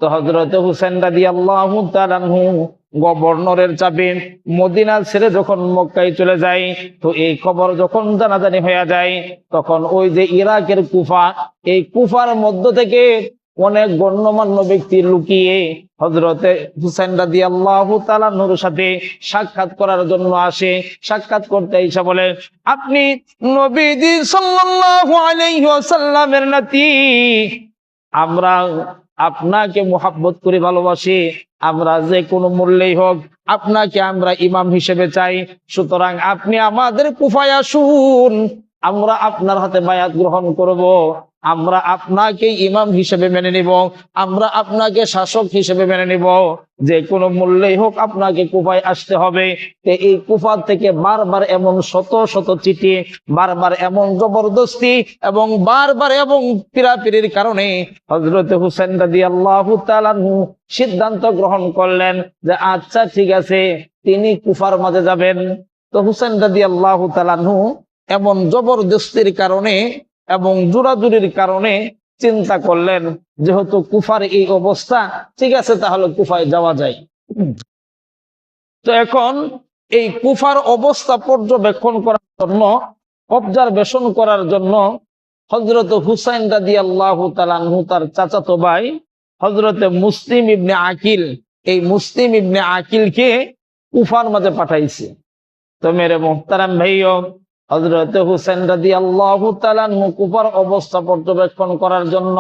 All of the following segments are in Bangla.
তো হযরত হুসাইন রাদিয়াল্লাহু তাআলা আনহু গভর্নরের চাপে মদিনা ছেড়ে যখন মক্কায় চলে যায়, তো এই খবর যখন জানাজানি হয়ে যায়, তখন ওই যে ইরাকের কুফা, এই কুফার মধ্য থেকে অনেক গণ্যমান্য ব্যক্তি লুকিয়ে হযরতে হুসাইন রাদিয়াল্লাহু তাআলা নূর সাথে সাক্ষাৎ করার জন্য আসে। সাক্ষাৎ করতে এসে বলে, আপনি নবীজি সাল্লাল্লাহু আলাইহি ওয়াসাল্লামের নাতি, আমরা আপনাকে মুহাব্বত করে ভালোবাসি, আমরা যে কোনো মূল্যেই হোক আপনাকে আমরা ইমাম হিসেবে চাই, সুতরাং আপনি আমাদের কুফায় আসুন, আমরা আপনার হাতে বায়াত গ্রহণ করব, আমরা আপনাকে ইমাম হিসেবে মেনে নিব, আমরা আপনাকে শাসক হিসেবে মেনে নিব, যে কোনো মূল্যেই হোক আপনাকে কুফায় আসতে হবে। এই কুফা থেকে বারবার এমন শত শত চিঠি, বারবার এমন জবরদস্তি এবং বারবার এবং পীড়াপিড়ির কারণে হযরত হুসাইন রাদিয়াল্লাহু তাআলা আনহু সিদ্ধান্ত গ্রহণ করলেন যে আচ্ছা ঠিক আছে, তিনি কুফার মাঝে যাবেন। তো হুসাইন রাদিয়াল্লাহু তাআলা আনহু এমন জবরদস্তির কারণে এবং জোরাজুরির কারণে চিন্তা করলেন, যেহেতু কুফার এই অবস্থা, ঠিক আছে তাহলে কুফায় যাওয়া যায়। তো এখন এই কুফার অবস্থা পর্যবেক্ষণ করার জন্য, অবজারভেশন করার জন্য হযরত হুসাইন রাদিয়াল্লাহু তাআলা আনহু তার চাচাতো ভাই হযরতে মুসলিম ইবনে আকিল, এই মুসলিম ইবনে আকিলকে কুফার মাঝে পাঠাইছে। তো মেরে মুহতারাম ভাইও, হযরত হুসাইন রাদিয়াল্লাহু তাআলা আনহু কুফার অবস্থা পর্যবেক্ষণ করার জন্য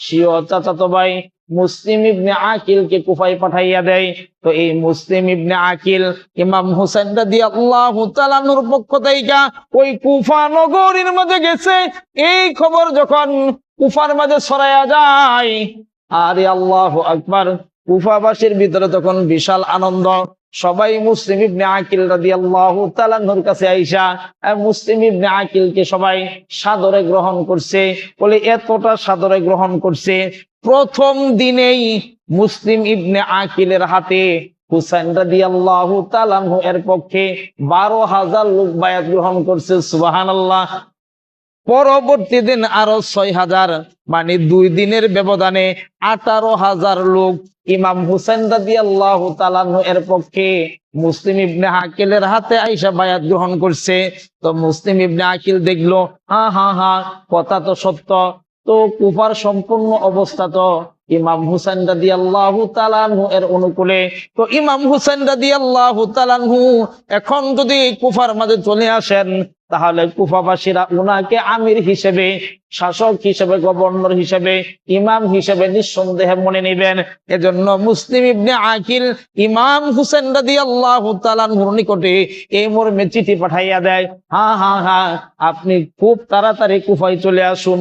স্বীয় চাচাতো ভাই মুসলিম ইবনে আকিলকে কুফায় পাঠাইয়া দেয়। তো এই মুসলিম ইবনে আকিল ইমাম হুসাইন রাদিয়াল্লাহু তাআলা আনহুর পক্ষ থেকে ওই কুফা নগরীর মধ্যে গেছে। এই খবর যখন কুফার মাঝে ছড়ায়া যায়, আরে আল্লাহু আকবার, কুফাবাসীর ভিতরে তখন বিশাল আনন্দ। সবাই মুসলিম ইবনে আকিল রাদিয়াল্লাহু তাআলা আনহুর কাছে আইসা মুসলিম ইবনে আকিলকে সবাই সাদরে গ্রহণ করছে। বলে এতটা সাদরে গ্রহণ করছে, প্রথম দিনেই মুসলিম ইবনে আকিলের হাতে হুসাইন রাদিয়াল্লাহু তাআলা আনহু এর পক্ষে 12,000 লোক বায়াত গ্রহণ করছে। সুবহানাল্লাহ। পরবর্তী দিন আরো 6,000, মানে 2 দিনের ব্যবধানে 18,000 লোক ইমাম হুসাইন রাদিয়াল্লাহু তাআলা আনহু এর পক্ষে মুসলিম ইবনে আকিলের হাতে আইসা বায়াত গ্রহণ করছে। তো মুসলিম ইবনে আকিল দেখলো, হ্যাঁ কথা তো সত্য, তো কুফার সম্পূর্ণ অবস্থা তো ইমাম হুসাইন রাদিয়াল্লাহু তাআলা আনহু এর অনুকূলে। তো ইমাম হুসাইন রাদিয়াল্লাহু তাআলা আনহু এখন যদি কুফার মাঝে চলে আসেন, তাহলে কুফাবাসীরা উনাকে আমির হিসেবে, শাসক হিসেবে, গভর্নর হিসেবে, ইমাম হিসেবে নিঃসন্দেহে মনে নেবেন। এজন্য মুসলিম ইবনে আকিল ইমাম হুসাইন রাদিয়াল্লাহু তাআলা আনহুর নিকটে এই মর্মে চিঠি পাঠাইয়া দেয়, হ্যাঁ আপনি খুব তাড়াতাড়ি কুফায় চলে আসুন।